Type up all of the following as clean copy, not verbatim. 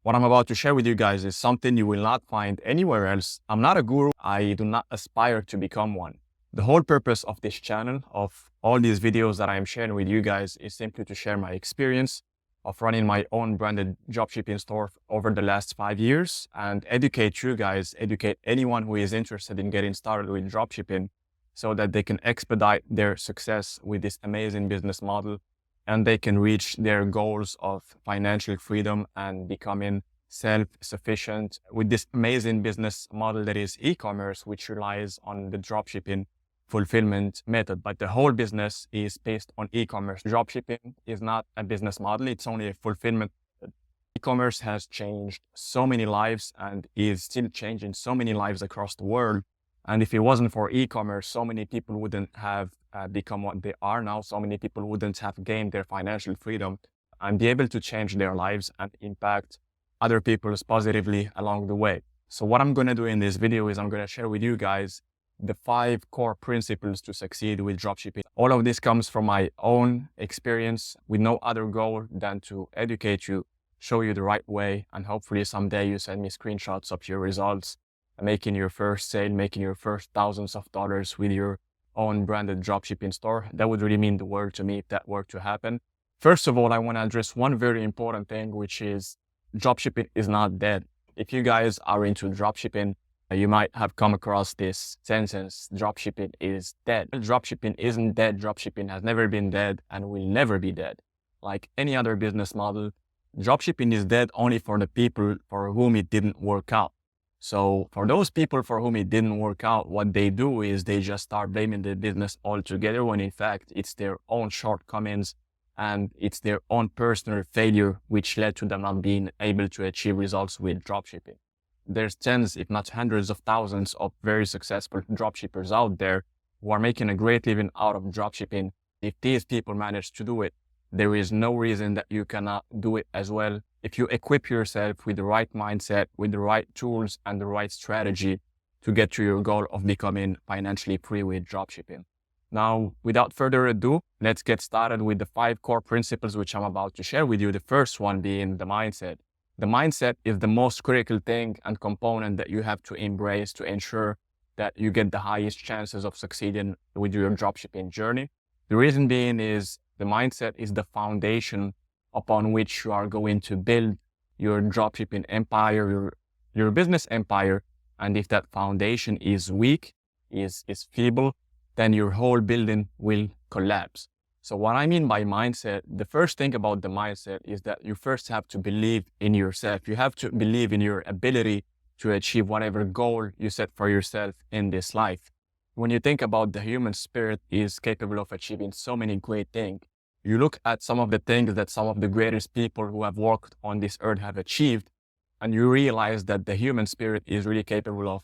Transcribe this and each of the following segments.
What I'm about to share with you guys is something you will not find anywhere else. I'm not a guru. I do not aspire to become one. The whole purpose of this channel, of all these videos that I'm sharing with you guys, is simply to share my experience of running my own branded dropshipping store over the last 5 years and educate you guys, educate anyone who is interested in getting started with dropshipping so that they can expedite their success with this amazing business model and they can reach their goals of financial freedom and becoming self-sufficient with this amazing business model that is e-commerce, which relies on the dropshipping fulfillment method. But the whole business is based on e-commerce. Dropshipping is not a business model. It's only a fulfillment method. E-commerce has changed so many lives and is still changing so many lives across the world. And if it wasn't for e-commerce, so many people wouldn't have become what they are now. So many people wouldn't have gained their financial freedom and be able to change their lives and impact other people's positively along the way. So what I'm going to do in this video is I'm going to share with you guys the 5 core principles to succeed with dropshipping. All of this comes from my own experience with no other goal than to educate you, show you the right way, and hopefully someday you send me screenshots of your results, making your first sale, making your first thousands of dollars with your own branded dropshipping store. That would really mean the world to me if that were to happen. First of all, I want to address one very important thing, which is dropshipping is not dead. If you guys are into dropshipping, you might have come across this sentence, dropshipping is dead. Dropshipping isn't dead. Dropshipping has never been dead and will never be dead. Like any other business model, dropshipping is dead only for the people for whom it didn't work out. So for those people for whom it didn't work out, what they do is they just start blaming the business altogether when in fact it's their own shortcomings and it's their own personal failure which led to them not being able to achieve results with dropshipping. There's tens, if not hundreds of thousands of very successful dropshippers out there who are making a great living out of dropshipping. If these people manage to do it, there is no reason that you cannot do it as well. If you equip yourself with the right mindset, with the right tools and the right strategy to get to your goal of becoming financially free with dropshipping. Now, without further ado, let's get started with the 5 core principles which I'm about to share with you. The first one being the mindset. The mindset is the most critical thing and component that you have to embrace to ensure that you get the highest chances of succeeding with your dropshipping journey. The reason being is the mindset is the foundation upon which you are going to build your dropshipping empire, your business empire. And if that foundation is weak, is feeble, then your whole building will collapse. So what I mean by mindset, the first thing about the mindset is that you first have to believe in yourself. You have to believe in your ability to achieve whatever goal you set for yourself in this life. When you think about the human spirit is capable of achieving so many great things, you look at some of the things that some of the greatest people who have walked on this earth have achieved, and you realize that the human spirit is really capable of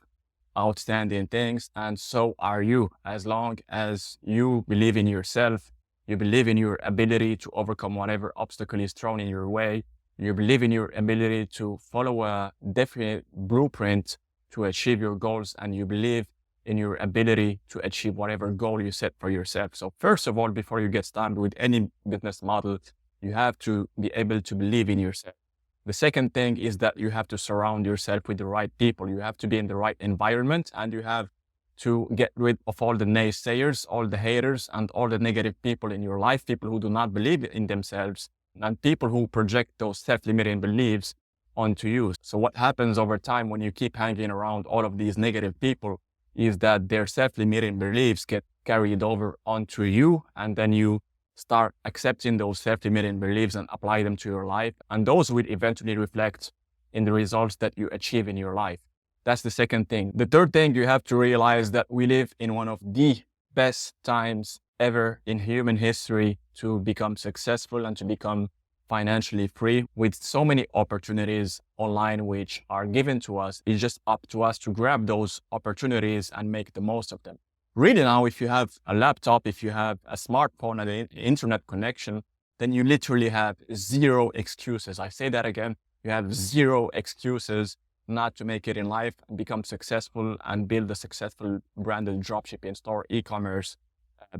outstanding things, and so are you. As long as you believe in yourself, you believe in your ability to overcome whatever obstacle is thrown in your way, you believe in your ability to follow a definite blueprint to achieve your goals, and you believe in your ability to achieve whatever goal you set for yourself. So first of all, before you get started with any business model, you have to be able to believe in yourself. The second thing is that you have to surround yourself with the right people. You have to be in the right environment, and you have to get rid of all the naysayers, all the haters, and all the negative people in your life, people who do not believe in themselves, and people who project those self-limiting beliefs onto you. So what happens over time when you keep hanging around all of these negative people is that their self-limiting beliefs get carried over onto you, and then you start accepting those self-limiting beliefs and apply them to your life. And those will eventually reflect in the results that you achieve in your life. That's the second thing. The third thing, you have to realize that we live in one of the best times ever in human history to become successful and to become financially free, with so many opportunities online which are given to us. It's just up to us to grab those opportunities and make the most of them. Really now, if you have a laptop, if you have a smartphone and an internet connection, then you literally have 0 excuses. I say that again, you have 0 excuses not to make it in life and become successful and build a successful branded dropshipping store, e-commerce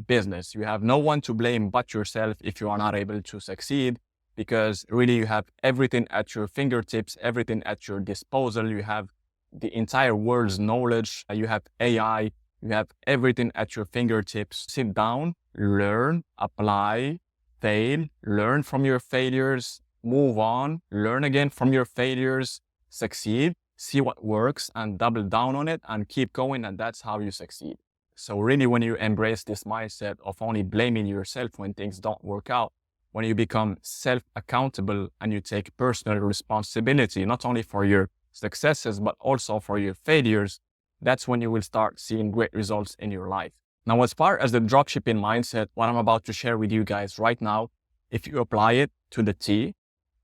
business. You have no one to blame but yourself if you are not able to succeed. because really you have everything at your fingertips, everything at your disposal. You have the entire world's knowledge. You have AI. You have everything at your fingertips. Sit down, learn, apply, fail, learn from your failures, move on, learn again from your failures, succeed, see what works and double down on it and keep going. And that's how you succeed. So really, when you embrace this mindset of only blaming yourself when things don't work out, when you become self-accountable and you take personal responsibility, not only for your successes, but also for your failures, that's when you will start seeing great results in your life. Now, as far as the dropshipping mindset, what I'm about to share with you guys right now, if you apply it to the T,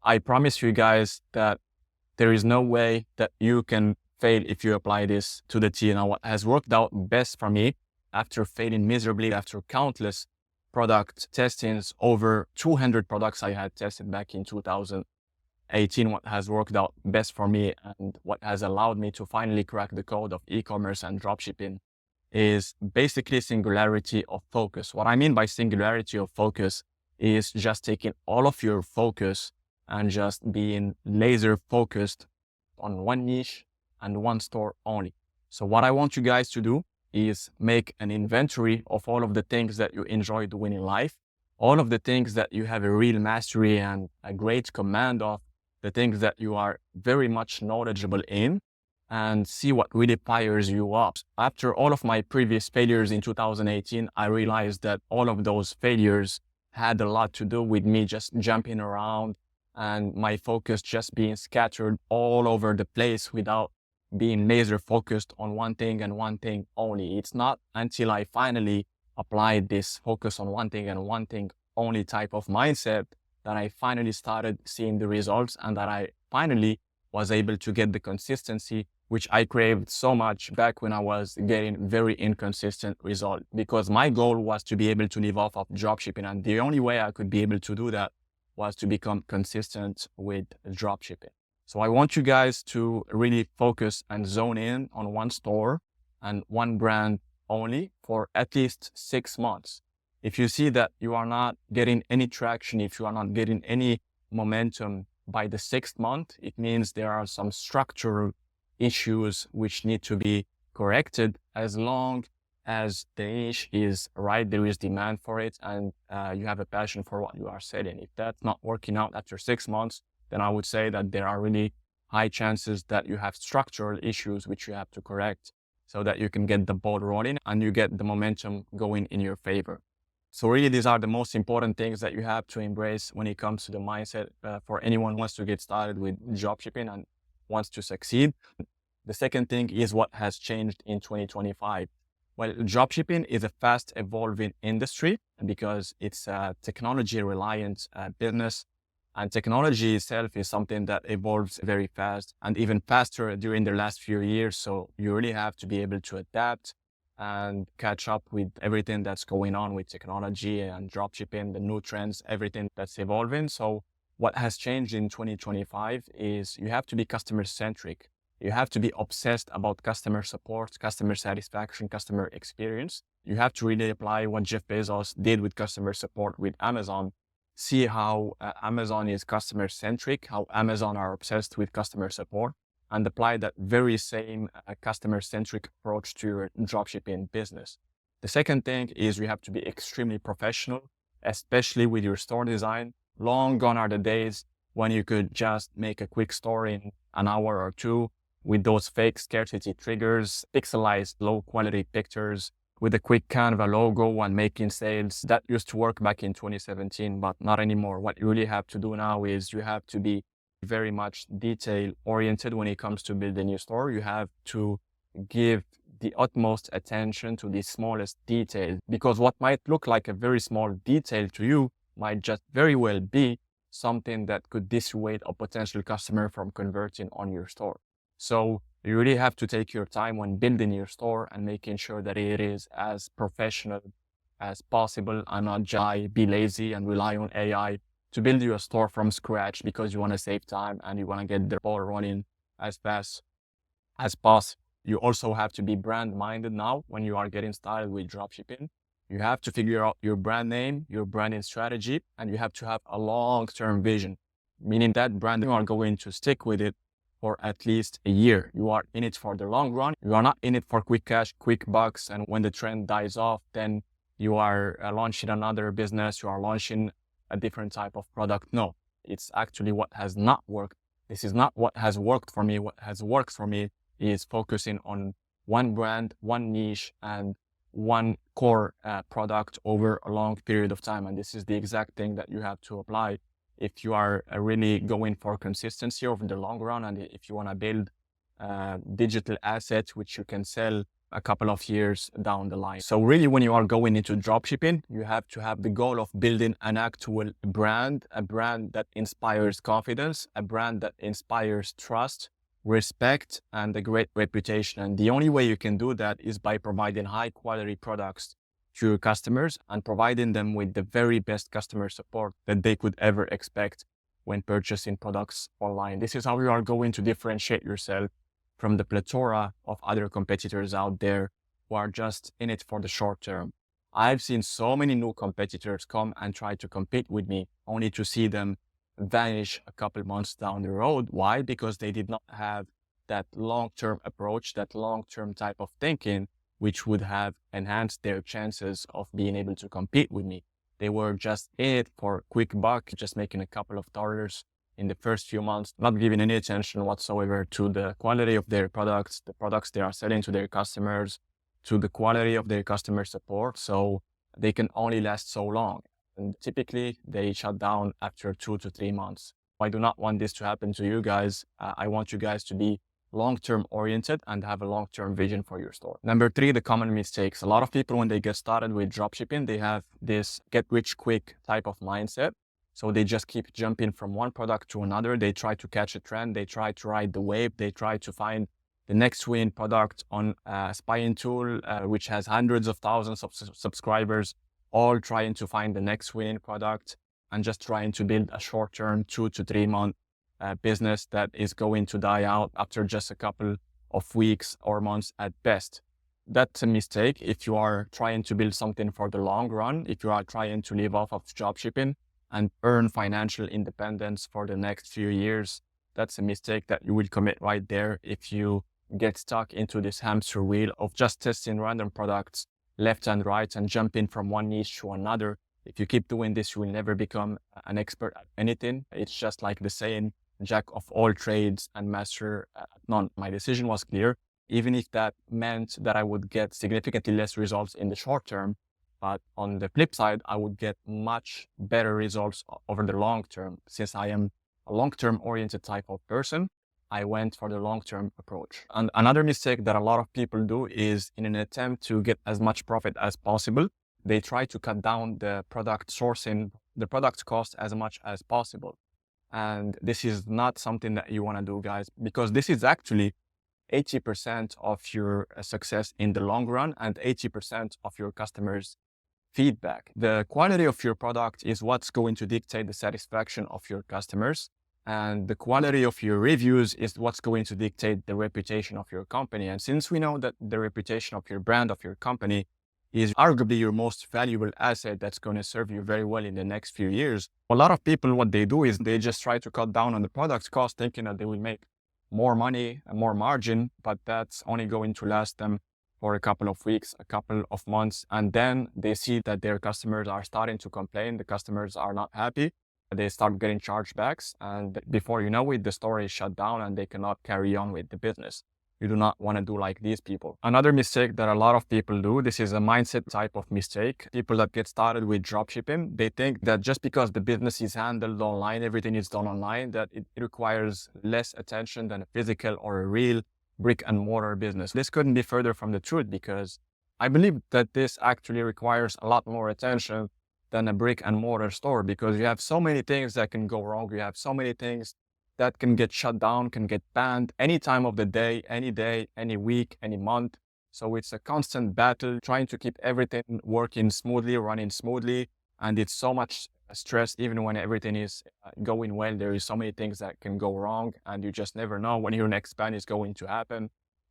I promise you guys that there is no way that you can fail if you apply this to the T. Now, what has worked out best for me after failing miserably, after countless product testings, over 200 products I had tested back in 2018, what has worked out best for me and what has allowed me to finally crack the code of e-commerce and dropshipping is basically singularity of focus. What I mean by singularity of focus is just taking all of your focus and just being laser focused on one niche and one store only. So what I want you guys to do is make an inventory of all of the things that you enjoy doing in life, all of the things that you have a real mastery and a great command of, the things that you are very much knowledgeable in, and see what really fires you up. After all of my previous failures in 2018, I realized that all of those failures had a lot to do with me just jumping around and my focus just being scattered all over the place without being laser focused on one thing and one thing only. It's not until I finally applied this focus on one thing and one thing only type of mindset that I finally started seeing the results and that I finally was able to get the consistency which I craved so much back when I was getting very inconsistent results, because my goal was to be able to live off of dropshipping. And the only way I could be able to do that was to become consistent with dropshipping. So I want you guys to really focus and zone in on one store and one brand only for at least 6 months. If you see that you are not getting any traction, if you are not getting any momentum by the 6th month, it means there are some structural issues which need to be corrected. As long as the niche is right, there is demand for it, and you have a passion for what you are selling. If that's not working out after 6 months, then I would say that there are really high chances that you have structural issues which you have to correct so that you can get the ball rolling and you get the momentum going in your favor. So really, these are the most important things that you have to embrace when it comes to the mindset for anyone who wants to get started with dropshipping and wants to succeed. The second thing is what has changed in 2025. Well, dropshipping is a fast evolving industry because it's a technology reliant business. And technology itself is something that evolves very fast and even faster during the last few years. So you really have to be able to adapt and catch up with everything that's going on with technology and dropshipping, the new trends, everything that's evolving. So what has changed in 2025 is you have to be customer centric. You have to be obsessed about customer support, customer satisfaction, customer experience. You have to really apply what Jeff Bezos did with customer support with Amazon. See how Amazon is customer centric, how Amazon are obsessed with customer support, and apply that very same customer centric approach to your dropshipping business. The second thing is you have to be extremely professional, especially with your store design. Long gone are the days when you could just make a quick store in an hour or two with those fake scarcity triggers, pixelized low quality pictures, with a quick Canva logo and making sales. That used to work back in 2017, but not anymore. What you really have to do now is you have to be very much detail oriented when it comes to building your store. You have to give the utmost attention to the smallest detail, because what might look like a very small detail to you might just very well be something that could dissuade a potential customer from converting on your store. So you really have to take your time when building your store and making sure that it is as professional as possible and not just be lazy and rely on AI to build you a store from scratch because you want to save time and you want to get the ball running as fast as possible. You also have to be brand minded now when you are getting started with dropshipping. You have to figure out your brand name, your branding strategy, and you have to have a long-term vision, meaning that brand you are going to stick with it for at least a year. You are in it for the long run. You are not in it for quick cash, quick bucks. And when the trend dies off, then you are launching another business. You are launching a different type of product. No, it's actually what has not worked. This is not what has worked for me. What has worked for me is focusing on one brand, one niche, and one core product over a long period of time. And this is the exact thing that you have to apply if you are really going for consistency over the long run, and if you want to build digital assets which you can sell a couple of years down the line. So really, when you are going into dropshipping, you have to have the goal of building an actual brand, a brand that inspires confidence, a brand that inspires trust, respect, and a great reputation. And the only way you can do that is by providing high quality products to your customers and providing them with the very best customer support that they could ever expect when purchasing products online. This is how you are going to differentiate yourself from the plethora of other competitors out there who are just in it for the short term. I've seen so many new competitors come and try to compete with me, only to see them vanish a couple months down the road. Why? Because they did not have that long-term approach, that long-term type of thinking, which would have enhanced their chances of being able to compete with me. They were just in it for quick buck, just making a couple of dollars in the first few months, not giving any attention whatsoever to the quality of their products, the products they are selling to their customers, to the quality of their customer support. So they can only last so long. And typically they shut down after 2 to 3 months. I do not want this to happen to you guys. I want you guys to be long-term oriented and have a long-term vision for your store. Number 3, the common mistakes. A lot of people, when they get started with dropshipping, they have this get rich quick type of mindset. So they just keep jumping from one product to another. They try to catch a trend. They try to ride the wave. They try to find the next winning product on a spying tool, which has hundreds of thousands of subscribers, all trying to find the next winning product and just trying to build a short-term 2 to 3 month business that is going to die out after just a couple of weeks or months at best. That's a mistake. If you are trying to build something for the long run, if you are trying to live off of dropshipping and earn financial independence for the next few years, that's a mistake that you will commit right there if you get stuck into this hamster wheel of just testing random products left and right and jumping from one niche to another. If you keep doing this, you will never become an expert at anything. It's just like the saying, jack of all trades and master at none. My decision was clear, even if that meant that I would get significantly less results in the short term. But on the flip side, I would get much better results over the long term. Since I am a long-term oriented type of person, I went for the long-term approach. And another mistake that a lot of people do is, in an attempt to get as much profit as possible, they try to cut down the product sourcing, the product cost as much as possible. And this is not something that you want to do, guys, because this is actually 80% of your success in the long run and 80% of your customers' feedback. The quality of your product is what's going to dictate the satisfaction of your customers. And the quality of your reviews is what's going to dictate the reputation of your company. And since we know that the reputation of your brand, of your company, is arguably your most valuable asset that's going to serve you very well in the next few years, a lot of people, what they do is they just try to cut down on the product cost, thinking that they will make more money and more margin, but that's only going to last them for a couple of weeks, a couple of months. And then they see that their customers are starting to complain. The customers are not happy. They start getting chargebacks. And before you know it, the store is shut down and they cannot carry on with the business. You do not want to do like these people. Another mistake that a lot of people do, this is a mindset type of mistake. People that get started with dropshipping, they think that just because the business is handled online, everything is done online, that it requires less attention than a physical or a real brick and mortar business. This couldn't be further from the truth, because I believe that this actually requires a lot more attention than a brick and mortar store, because you have so many things that can go wrong. You have so many things that can get shut down, can get banned any time of the day, any week, any month. So it's a constant battle trying to keep everything working smoothly, running smoothly. And it's so much stress. Even when everything is going well, there is so many things that can go wrong, and you just never know when your next ban is going to happen.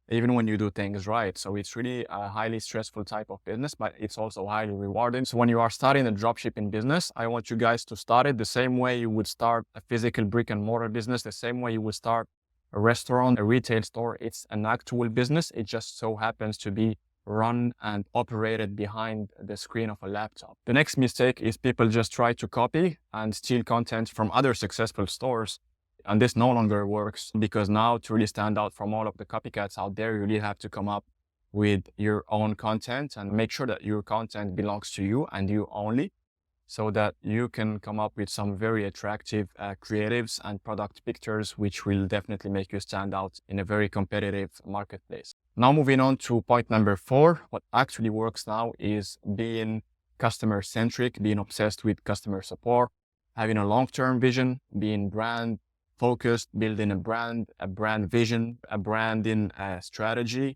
even when you do things right. So it's really a highly stressful type of business, but it's also highly rewarding. So when you are starting a dropshipping business, I want you guys to start it the same way you would start a physical brick and mortar business, the same way you would start a restaurant, a retail store. It's an actual business. It just so happens to be run and operated behind the screen of a laptop. The next mistake is people just try to copy and steal content from other successful stores. And this no longer works, because now to really stand out from all of the copycats out there, you really have to come up with your own content and make sure that your content belongs to you and you only, so that you can come up with some very attractive creatives and product pictures, which will definitely make you stand out in a very competitive marketplace. Now moving on to point number 4, what actually works now is being customer centric, being obsessed with customer support, having a long-term vision, being brand focused, building a brand vision, a branding strategy,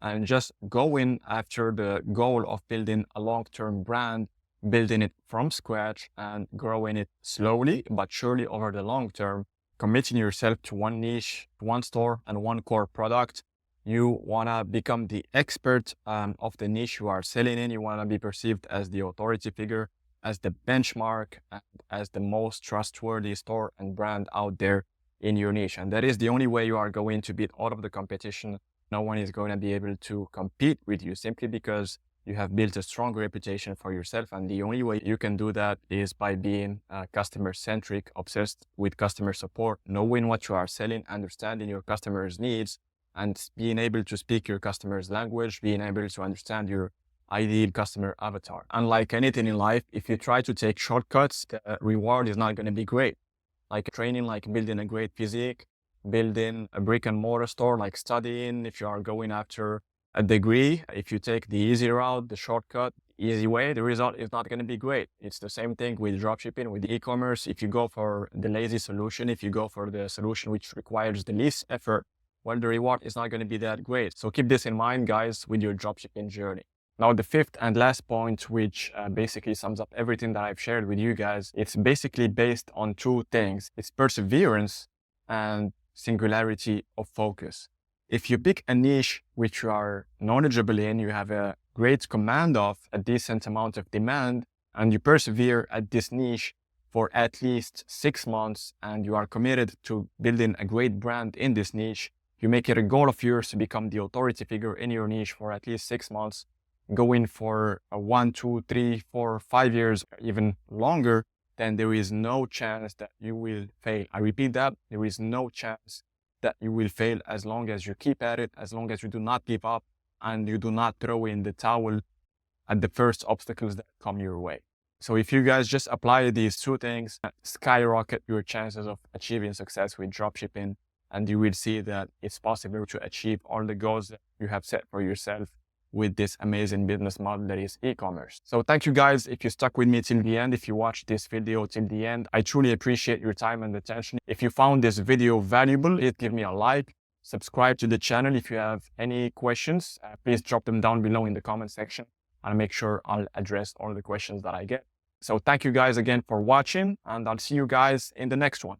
and just going after the goal of building a long-term brand, building it from scratch and growing it slowly but surely over the long term, committing yourself to one niche, one store, and one core product. You want to become the expert of the niche you are selling in. You want to be perceived as the authority figure, as the benchmark, and as the most trustworthy store and brand out there in your niche. And that is the only way you are going to beat all of the competition. No one is going to be able to compete with you, simply because you have built a strong reputation for yourself. And the only way you can do that is by being customer centric, obsessed with customer support, knowing what you are selling, understanding your customers' needs, and being able to speak your customer's language, being able to understand your ideal customer avatar. Unlike anything in life, if you try to take shortcuts, the reward is not going to be great. Like training, like building a great physique, building a brick and mortar store, like studying, if you are going after a degree, if you take the easy route, the shortcut, easy way, the result is not going to be great. It's the same thing with dropshipping, with e-commerce. If you go for the lazy solution, if you go for the solution which requires the least effort, well, the reward is not going to be that great. So keep this in mind, guys, with your dropshipping journey. Now, the 5th and last point, which basically sums up everything that I've shared with you guys, it's basically based on 2 things. It's perseverance and singularity of focus. If you pick a niche which you are knowledgeable in, you have a great command of, a decent amount of demand, and you persevere at this niche for at least 6 months, and you are committed to building a great brand in this niche, you make it a goal of yours to become the authority figure in your niche for at least 6 months, going for 1, 2, 3, 4, 5 years, even longer, then there is no chance that you will fail. I repeat that, there is no chance that you will fail as long as you keep at it, as long as you do not give up and you do not throw in the towel at the first obstacles that come your way. So if you guys just apply these 2 things, skyrocket your chances of achieving success with dropshipping, and you will see that it's possible to achieve all the goals that you have set for yourself with this amazing business model that is e-commerce. So thank you guys if you stuck with me till the end, if you watched this video till the end. I truly appreciate your time and attention. If you found this video valuable, please give me a like, subscribe to the channel. If you have any questions, please drop them down below in the comment section. I'll make sure I'll address all the questions that I get. So thank you guys again for watching, and I'll see you guys in the next one.